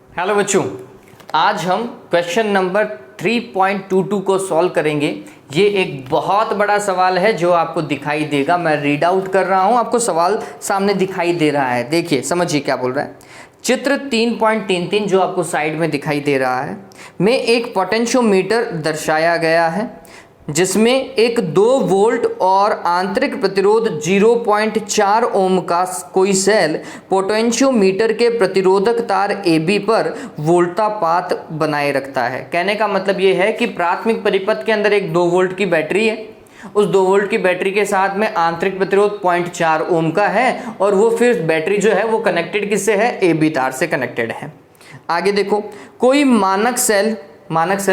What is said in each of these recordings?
Hello बच्चों, आज हम क्वेश्चन नंबर 3.22 को सॉल्व करेंगे। ये एक बहुत बड़ा सवाल है जो आपको दिखाई देगा। मैं रीड आउट कर रहा हूँ, आपको सवाल सामने दिखाई दे रहा है। देखिए, समझिए क्या बोल रहा है। चित्र 3.33 जो आपको साइड में दिखाई दे रहा है में एक पोटेंशियोमीटर दर्शाया गया है जिसमें एक 2 वोल्ट और आंतरिक प्रतिरोध 0.4 ओम का कोई सेल पोटेंशियोमीटर के प्रतिरोधक तार AB पर वोल्टापात बनाए रखता है। कहने का मतलब ये है कि प्राथमिक परिपथ के अंदर एक 2 वोल्ट की बैटरी है। उस 2 वोल्ट की बैटरी के साथ में आंतरिक प्रतिरोध 0.4 ओम का है और वो फिर बैटरी जो है वो कनेक्टेड किससे है? AB तार से कनेक्टेड है। आगे देखो, कोई मानक सेल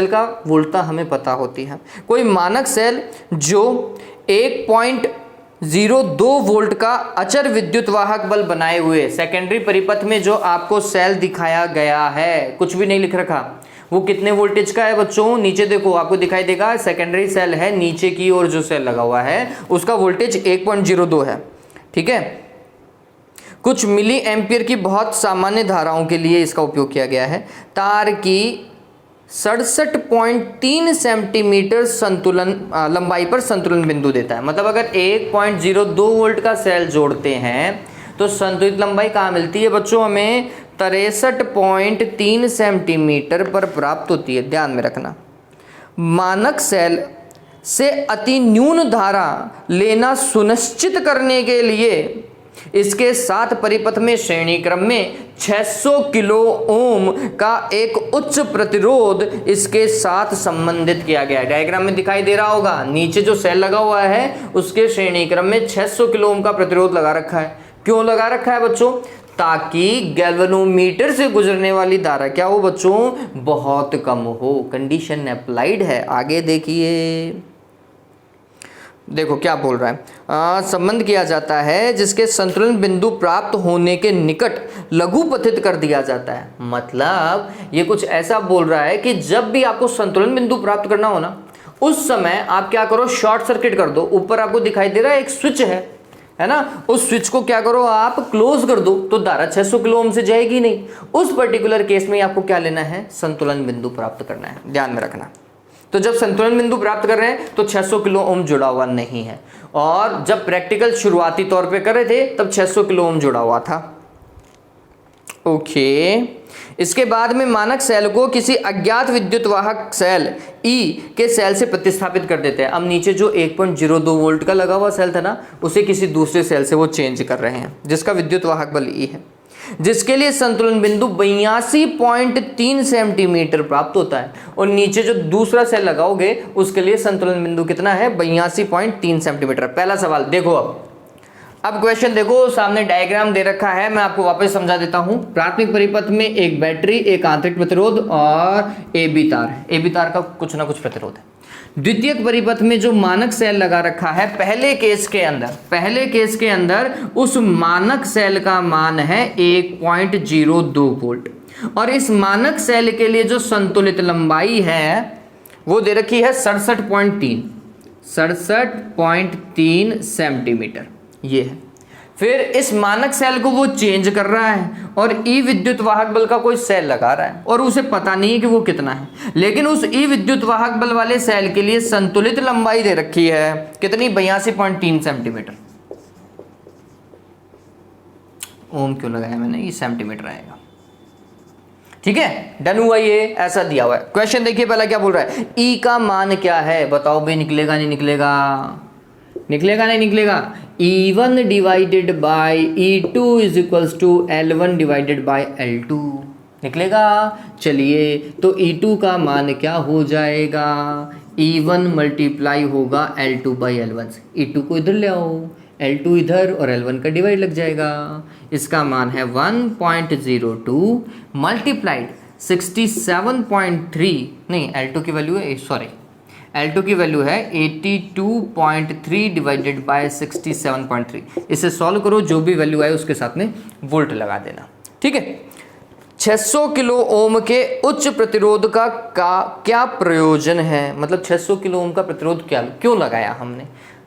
का वोल्टता हमें पता होती है। कोई मानक सेल जो 1.02 वोल्ट का अचर विद्युत वाहक बल बनाए हुए सेकेंडरी परिपथ में जो आपको सेल दिखाया गया है, कुछ भी नहीं लिख रखा, वो कितने वोल्टेज का है बच्चों? नीचे देखो, आपको दिखाई देगा सेकेंडरी सेल है, नीचे की ओर जो सेल लगा हुआ है उसका वोल्टेज 1.02 है। ठीक है, कुछ मिली एम्पियर की बहुत सामान्य धाराओं के लिए इसका उपयोग किया गया है। तार की 67.3 सेंटीमीटर संतुलन लंबाई पर संतुलन बिंदु देता है। मतलब अगर 1.02 वोल्ट का सेल जोड़ते हैं तो संतुलित लंबाई कहाँ मिलती है बच्चों? हमें 63.3 सेंटीमीटर पर प्राप्त होती है। ध्यान में रखना, मानक सेल से अति न्यून धारा लेना सुनिश्चित करने के लिए इसके साथ परिपथ में श्रेणी क्रम में 600 किलो ओम का एक उच्च प्रतिरोध इसके साथ संबंधित किया गया है। डायग्राम में दिखाई दे रहा होगा, नीचे जो सेल लगा हुआ है उसके श्रेणी क्रम में 600 किलो ओम का प्रतिरोध लगा रखा है। क्यों लगा रखा है बच्चों? ताकि गैल्वेनोमीटर से गुजरने वाली धारा क्या हो बच्चों? बहुत कम हो। कंडीशन अप्लाइड है। आगे देखिए, देखो क्या बोल रहा है। संबंध किया जाता है जिसके संतुलन बिंदु प्राप्त होने के निकट लघुपथित कर दिया जाता है। मतलब ये कुछ ऐसा बोल रहा है कि जब भी आपको संतुलन बिंदु प्राप्त करना हो ना, उस समय आप क्या करो? शॉर्ट सर्किट कर दो। ऊपर आपको दिखाई दे रहा है एक स्विच है ना, उस स्विच को क्या करो? आप क्लोज कर दो तो धारा 600 किलो ओम से जाएगी नहीं। उस पर्टिकुलर केस में आपको क्या लेना है? संतुलन बिंदु प्राप्त करना है। ध्यान में रखना। तो जब संतुलन बिंदु प्राप्त कर रहे हैं तो 600 किलो ओम जुड़ा हुआ नहीं है, और जब प्रैक्टिकल शुरुआती तौर पे कर रहे थे तब 600 किलो ओम जुड़ा हुआ था। ओके, इसके बाद में मानक सेल को किसी अज्ञात विद्युत वाहक सेल E के सेल से प्रतिस्थापित कर देते हैं। अब नीचे जो 1.02 वोल्ट का लगा हुआ सेल था ना, उसे किसी दूसरे सेल से वो चेंज कर रहे हैं जिसका विद्युत वाहक बल E है, जिसके लिए संतुलन बिंदु 82.3 सेंटीमीटर प्राप्त होता है। और नीचे जो दूसरा सेल लगाओगे उसके लिए संतुलन बिंदु कितना है? 82.3 सेंटीमीटर। पहला सवाल देखो। अब क्वेश्चन देखो, सामने डायग्राम दे रखा है, मैं आपको वापस समझा देता हूं। प्राथमिक परिपथ में एक बैटरी, एक आंतरिक प्रतिरोध और AB तार है। AB तार का कुछ ना कुछ प्रतिरोध है। द्वितीयक परिपथ में जो मानक सेल लगा रखा है, पहले केस के अंदर उस मानक सेल का मान है 1.02 वोल्ट, और इस मानक सेल के लिए जो संतुलित लंबाई है वो दे रखी है 67.3 सेंटीमीटर। ये है। फिर इस मानक सेल को वो चेंज कर रहा है और E विद्युत वाहक बल का कोई सेल लगा रहा है और उसे पता नहीं है कि वो कितना है, लेकिन उस E विद्युत वाहक बल वाले सेल के लिए संतुलित लंबाई दे रखी है कितनी? 82.3 सेंटीमीटर। ओम क्यों लगाया मैंने? ये सेंटीमीटर आएगा। ठीक है, डन हुआ। ये ऐसा दिया हुआ है। क्वेश्चन देखिए, पहला क्या बोल रहा है? E का मान क्या है? बताओ भाई, निकलेगा नहीं निकलेगा? निकलेगा नहीं निकलेगा? E1 divided by E2 is equals to L1 divided by L2। निकलेगा? चलिए, तो E2 का मान क्या हो जाएगा? E1 मल्टीप्लाई होगा L2 बाई L1 से। E2 को इधर ले आओ, L2 इधर और L1 का डिवाइड लग जाएगा। इसका मान है 1.02 मल्टीप्लाइड 67.3, नहीं L2 की वैल्यू है, सॉरी L2 की वैल्यू है 82.3 डिवाइडेड बाय 67.3। इसे सॉल्व करो, जो भी वैल्यू आए उसके साथ में वोल्ट लगा देना। ठीक है, 600 किलो ओम के उच्च प्रतिरोध का क्या प्रयोजन है? मतलब 600 किलो ओम का प्रतिरोध क्यों लगाया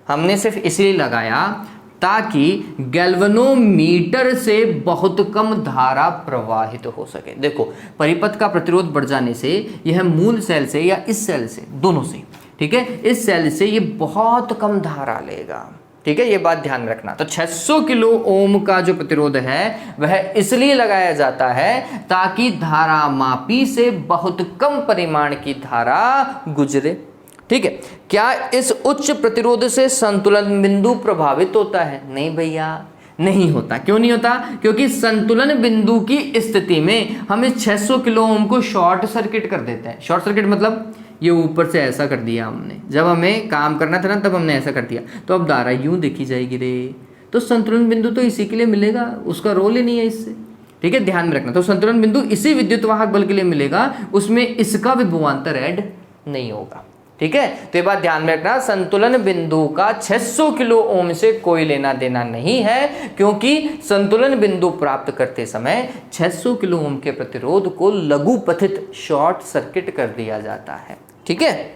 हमने सिर्फ इसलिए लगाया ताकि गैल्वेनोमीटर से बहुत कम धारा प्रवाहित हो सके। देखो, परिपथ का प्रतिरोध बढ़ जाने से यह मूल सेल से या इस सेल से, दोनों से, ठीक है, इस सेल से ये बहुत कम धारा लेगा। ठीक है, ये बात ध्यान रखना। तो 600 किलो ओम का जो प्रतिरोध है वह इसलिए लगाया जाता है ताकि धारा मापी से बहुत कम परिमाण की धारा गुजरे। ठीक है, क्या इस उच्च प्रतिरोध से संतुलन बिंदु प्रभावित होता है? नहीं भैया, नहीं होता। क्यों नहीं होता? क्योंकि संतुलन बिंदु की स्थिति में हम इस 600 किलो ओम को शॉर्ट सर्किट कर देते हैं। शॉर्ट सर्किट मतलब ये ऊपर से ऐसा कर दिया हमने, जब हमें काम करना था ना तब हमने ऐसा कर दिया, तो अब धारा यूं देखी जाएगी रे। तो संतुलन बिंदु तो इसी के लिए मिलेगा, उसका रोल ही नहीं है इससे। ठीक है, ध्यान में रखना। तो संतुलन बिंदु इसी विद्युत वाहक बल के लिए मिलेगा, उसमें इसका विभवांतर ऐड नहीं होगा। ठीक है, तो ये बात ध्यान में रखना, संतुलन बिंदु का 600 किलो ओम से कोई लेना देना नहीं है, क्योंकि संतुलन बिंदु प्राप्त करते समय 600 किलो ओम के प्रतिरोध को लघुपथित शॉर्ट सर्किट कर दिया जाता है। ठीक है,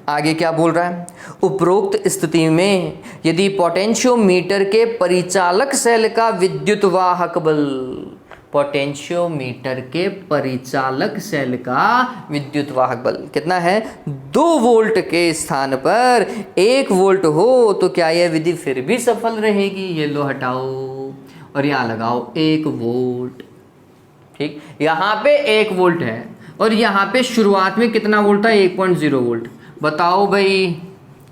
आगे क्या बोल रहा है? उपरोक्त स्थिति में यदि पोटेंशियोमीटर के परिचालक सेल का विद्युत वाहक बल, पोटेंशियोमीटर के परिचालक सेल का विद्युत वाहक बल कितना है? 2 वोल्ट के स्थान पर 1 वोल्ट हो तो क्या यह विधि फिर भी सफल रहेगी? ये लो हटाओ और यहाँ लगाओ 1 वोल्ट। ठीक, यहाँ पे 1 वोल्ट है और यहाँ पे शुरुआत में कितना वोल्ट था? 1.0 वोल्ट। बताओ भाई,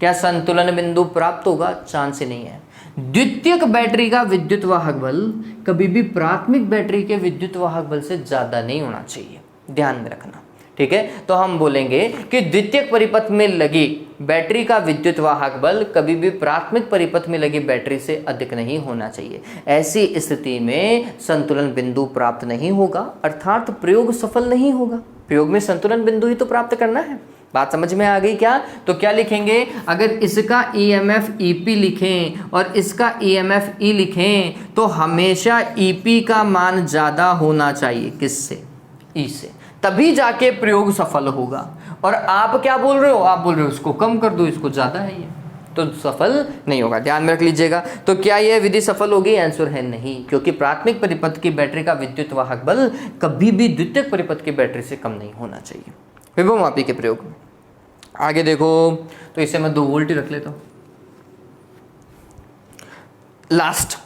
क्या संतुलन बिंदु प्राप्त होगा? चांस ही नहीं है। द्वितीयक बैटरी का विद्युत वाहक बल कभी भी प्राथमिक बैटरी के विद्युत वाहक बल से ज्यादा नहीं होना चाहिए, ध्यान में रखना। ठीक है, तो हम बोलेंगे कि द्वितीयक परिपथ में लगी बैटरी का विद्युत वाहक बल कभी भी प्राथमिक परिपथ में लगी बैटरी से अधिक नहीं होना चाहिए। ऐसी स्थिति में संतुलन बिंदु प्राप्त नहीं होगा, अर्थात प्रयोग सफल नहीं होगा। प्रयोग में संतुलन बिंदु ही तो प्राप्त करना है। बात समझ में आ गई क्या? तो क्या लिखेंगे? अगर इसका EMF EP लिखें और इसका EMF E लिखें तो हमेशा EP का मान ज़्यादा होना चाहिए। किससे? E से, तभी जाके प्रयोग सफल होगा। और आप क्या बोल रहे हो? आप बोल रहे हो इसको कम कर दो, इसको ज़्यादा है, ये तो सफल नहीं होगा। ध्यान में रख लीजिएगा। तो क्या यह विधि सफल होगी? आंसर है नहीं, क्योंकि प्राथमिक परिपथ की बैटरी का विद्युत वाहक बल कभी भी द्वितीयक परिपथ की बैटरी से कम नहीं होना चाहिए विभव मापी के प्रयोग में। आगे देखो, तो इसे मैं 2 वोल्ट ही रख लेता हूं। लास्ट,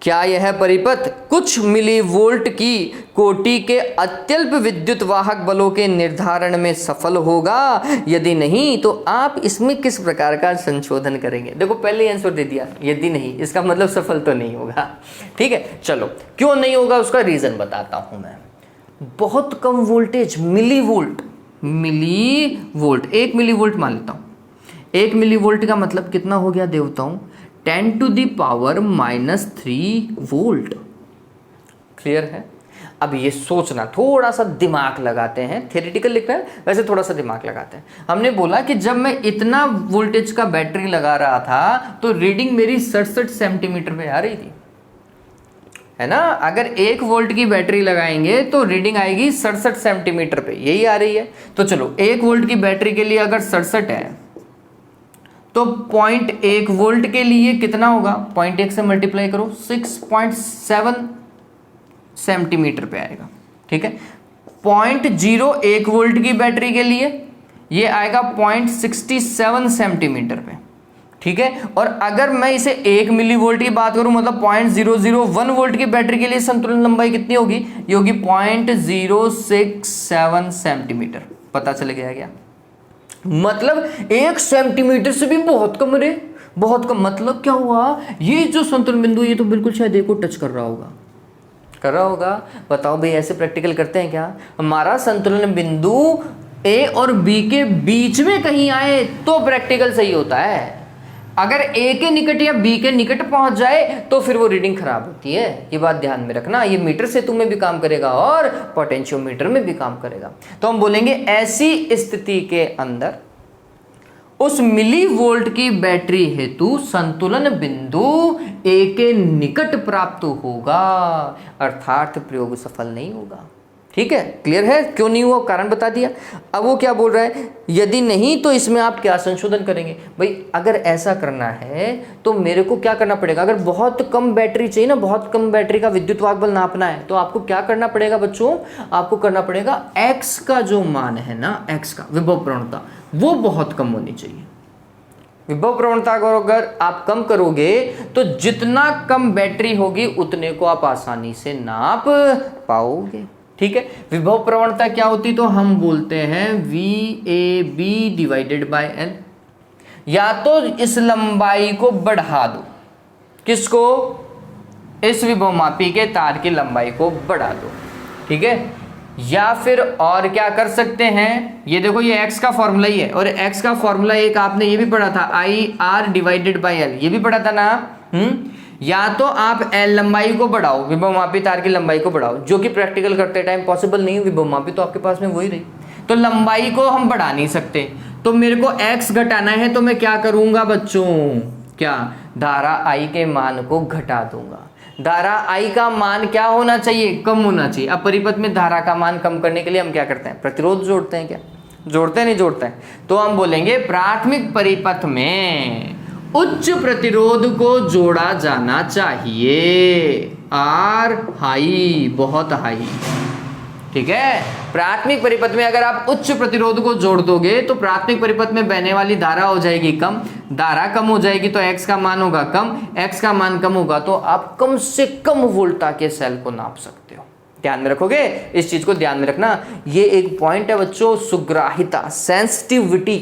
क्या यह परिपथ कुछ मिलीवोल्ट की कोटि के अत्यल्प विद्युत वाहक बलों के निर्धारण में सफल होगा? यदि नहीं तो आप इसमें किस प्रकार का संशोधन करेंगे? देखो, पहले आंसर दे दिया, यदि नहीं इसका मतलब सफल तो नहीं होगा। ठीक है, चलो क्यों नहीं होगा उसका रीजन बताता हूं मैं। बहुत कम वोल्टेज, मिलीवोल्ट, 1 मिलीवोल्ट मान लेता हूं। 1 मिलीवोल्ट का मतलब कितना हो गया देवताओं? 10⁻³ वोल्ट। क्लियर है? अब ये सोचना, थोड़ा सा दिमाग लगाते हैं। थ्योरेटिकल लिख रहे हैं, वैसे थोड़ा सा दिमाग लगाते हैं। हमने बोला कि जब मैं इतना वोल्टेज का बैटरी लगा रहा था तो रीडिंग मेरी 67 सेंटीमीटर पे आ रही थी, है ना? अगर 1 वोल्ट की बैटरी लगाएंगे तो रीडिंग आएगी 67 सेंटीमीटर पे, यही आ रही है। तो चलो, 1 वोल्ट की बैटरी के लिए अगर 67 है तो 0.1 वोल्ट के लिए कितना होगा? 0.1 से मल्टीप्लाई करो, 6.7 सेंटीमीटर पे आएगा। ठीक है, 0.01 वोल्ट की बैटरी के लिए ये आएगा 0.67 सेंटीमीटर पे। ठीक है, और अगर मैं इसे 1 मिली वोल्ट की बात करूं, मतलब 0.001 वोल्ट की बैटरी के लिए संतुलन लंबाई कितनी होगी? ये होगी 0.067 सेंटीमीटर। पता चल गया क्या? मतलब 1 सेंटीमीटर से भी बहुत कम रे, बहुत कम। मतलब क्या हुआ? ये जो संतुलन बिंदु ये तो बिल्कुल शायद एक को टच कर रहा होगा, कर रहा होगा। बताओ भाई, ऐसे प्रैक्टिकल करते हैं क्या? हमारा संतुलन बिंदु ए और बी के बीच में कहीं आए तो प्रैक्टिकल सही होता है। अगर ए के निकट या बी के निकट पहुंच जाए तो फिर वो रीडिंग खराब होती है। ये बात ध्यान में रखना। ये मीटर सेतु में भी काम करेगा और पोटेंशियोमीटर में भी काम करेगा। तो हम बोलेंगे ऐसी स्थिति के अंदर उस मिली वोल्ट की बैटरी हेतु संतुलन बिंदु ए के निकट प्राप्त होगा, अर्थात प्रयोग सफल नहीं होगा। ठीक है, क्लियर है, क्यों नहीं हुआ कारण बता दिया। अब वो क्या बोल रहा है, यदि नहीं तो इसमें आप क्या संशोधन करेंगे। भाई अगर ऐसा करना है तो मेरे को क्या करना पड़ेगा, अगर बहुत कम बैटरी चाहिए ना, बहुत कम बैटरी का विद्युत वाहक बल नापना है, तो आपको क्या करना पड़ेगा बच्चों, आपको करना पड़ेगा x का जो मान है ना, x का विभव प्रवणता वो बहुत कम होनी चाहिए। विभव प्रवणता को अगर आप कम करोगे तो जितना कम बैटरी होगी उतने को आप आसानी से नाप पाओगे। ठीक है, विभव प्रवणता क्या होती तो हम बोलते हैं VAB डिवाइडेड बाय L। या तो इस लंबाई को बढ़ा दो, किसको, इस विभव मापी के तार की लंबाई को बढ़ा दो। ठीक है, या फिर और क्या कर सकते हैं, ये देखो ये x का फॉर्मूला ही है, और x का फॉर्मूला एक आपने ये भी पढ़ा था IR डिवाइडेड बाय L, ये भी पढ़ा था ना। या तो आप L लंबाई को बढ़ाओ, विभव मापी तार की लंबाई को बढ़ाओ, जो कि प्रैक्टिकल करते टाइम पॉसिबल नहीं है, विभव मापी तो आपके पास में वही रही, तो लंबाई को हम बढ़ा नहीं सकते, तो मेरे को x घटाना है, तो मैं क्या करूंगा बच्चों, क्या धारा I के मान को घटा दूंगा। धारा I का मान क्या होना चाहिए, कम होना चाहिए। अब परिपथ में धारा का मान कम करने के लिए हम क्या करते हैं, प्रतिरोध जोड़ते हैं, क्या जोड़ते हैं, नहीं जोड़ते हैं, तो हम बोलेंगे प्राथमिक परिपथ में उच्च प्रतिरोध को जोड़ा जाना चाहिए, R हाई, बहुत हाई। ठीक है, प्राथमिक परिपथ में अगर आप उच्च प्रतिरोध को जोड़ दोगे तो प्राथमिक परिपथ में बहने वाली धारा हो जाएगी कम, धारा कम हो जाएगी तो x का मान होगा कम, x का मान कम होगा तो आप कम से कम वोल्टा के सेल को नाप सकते हो। ध्यान में रखोगे, इस चीज को ध्यान में रखना, ये एक पॉइंट है बच्चों, सुग्राहिता, सेंसिटिविटी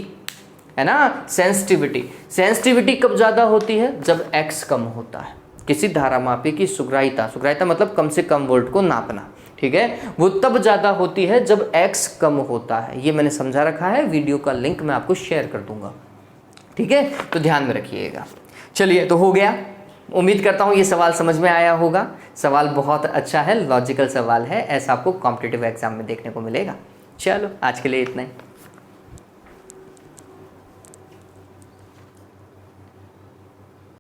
है ना, सेंसिटिविटी कब ज्यादा होती है, जब x कम होता है। किसी धारा मापी की सुग्राहिता मतलब कम से कम वोल्ट को नापना, ठीक है, वो तब ज्यादा होती है जब x कम होता है। ये मैंने समझा रखा है, वीडियो का लिंक मैं आपको शेयर कर दूंगा। ठीक है, तो ध्यान में रखिएगा। चलिए, तो हो गया, उम्मीद करता हूँ ये सवाल समझ में आया होगा। सवाल बहुत अच्छा है, लॉजिकल सवाल है, ऐसा आपको कॉम्पिटिटिव एग्जाम में देखने को मिलेगा। चलो आज के लिए इतना ही।